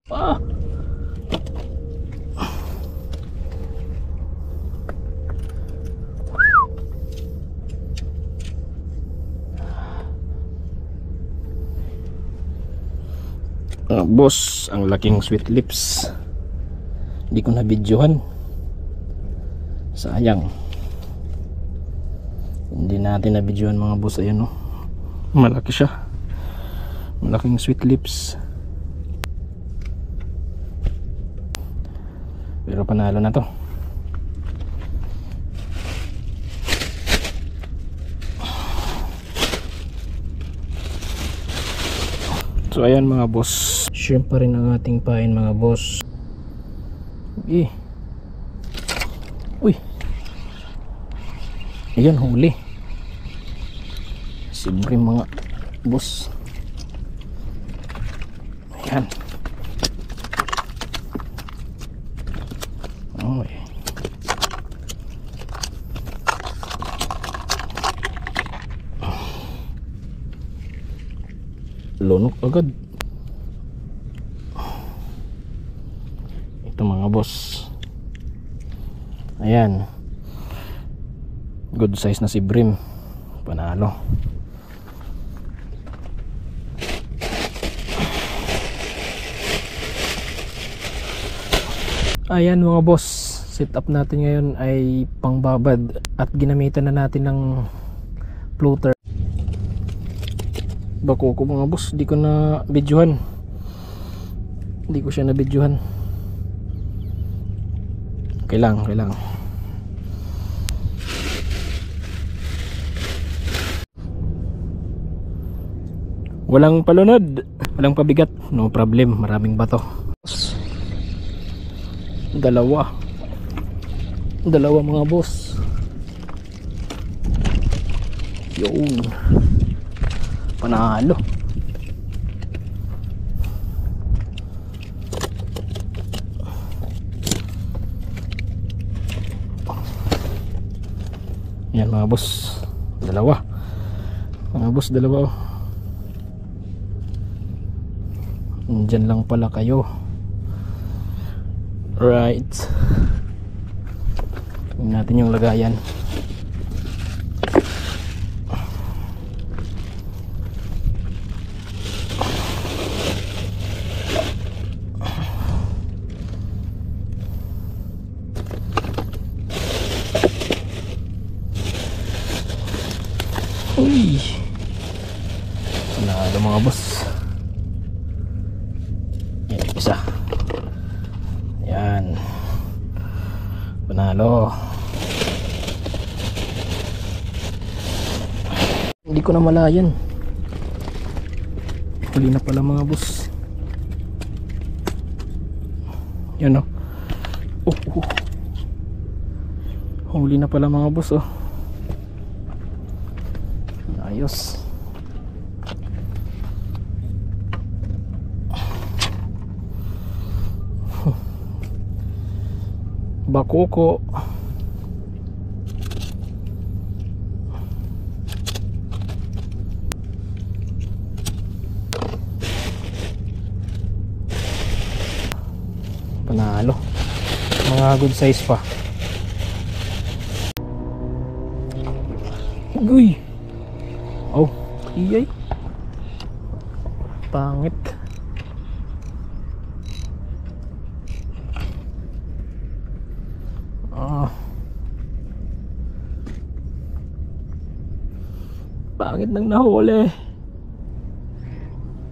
Ah. Boss, ang laking sweet lips. Hindi ko na videohan. Sayang. Hindi natin na videohan mga boss. Ayan o. Malaki siya. Malaking sweet lips. Pero panalo na to. So ayan mga boss, shrimp pa rin ang ating pain mga boss. Uy, ayan, huli si Brim mga boss. Ayan. Okay. Lunok agad ito mga boss. Ayan, good size na si Brim. Panalo. Ayan mga boss, set up natin ngayon ay pangbabad at ginamitan na natin ng floater. Bako ko mga boss, di ko na videohan. Hindi ko siya na videohan. Kailang. Walang palunod, walang pabigat, no problem, maraming bato. Dalawa mga boss. Yun. Panalo. Yan mga boss, dalawa. Mga boss, dalawa. Diyan lang pala kayo. Right. Tingnan natin yung lagayan. Uy, panalo mga boss. Yan, isa. Yan, panalo. Hindi ko na malayan. Huli na pala mga boss. Yan o. Huli na pala mga boss. Ayos. Bakoko. Panalo. Mga good size pa. Uy. Oh, iyay. Pangit. Pangit nang nahuli.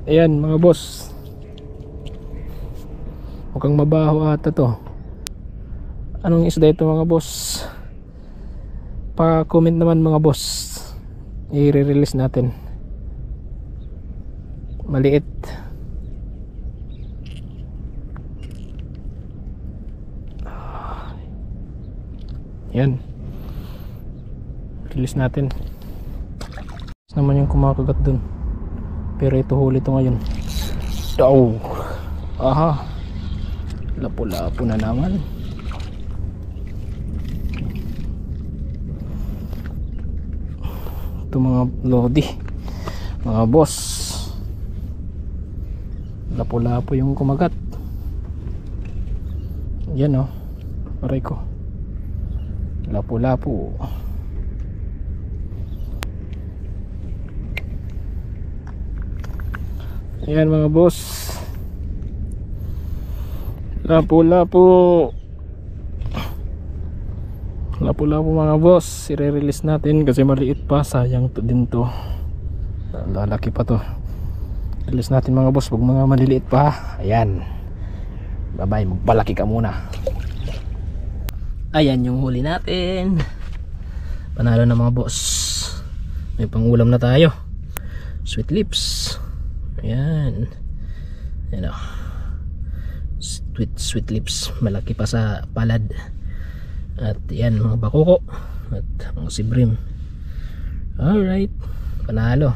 Ayan mga boss, mukhang mabaho ata to. Anong isda ito mga boss? Pa-comment naman mga boss, i-release natin. Maliit. Yan, release natin. Naman yung kumakagat dun, pero ito huli ito ngayon. Oh, aha, lapo-lapo na naman. Ito mga lodi, mga boss, lapo-lapo yung kumagat. Yan oh. Aray ko. Lapu-lapu. Ayan mga boss. Lapu-lapu. Lapu-lapu mga boss. I-release natin kasi maliit pa. Sayang to din to. Lalaki pa to. Release natin mga boss. Huwag mga maliliit pa. Ayan. Bye bye. Magpalaki ka muna. Ayan yung huli natin. Panalo na mga boss. May pangulam na tayo. Sweet lips. Ayan. Ayan o. Sweet lips. Malaki pa sa palad. At yan mga bakoko. At mga sibrim. Alright. Panalo.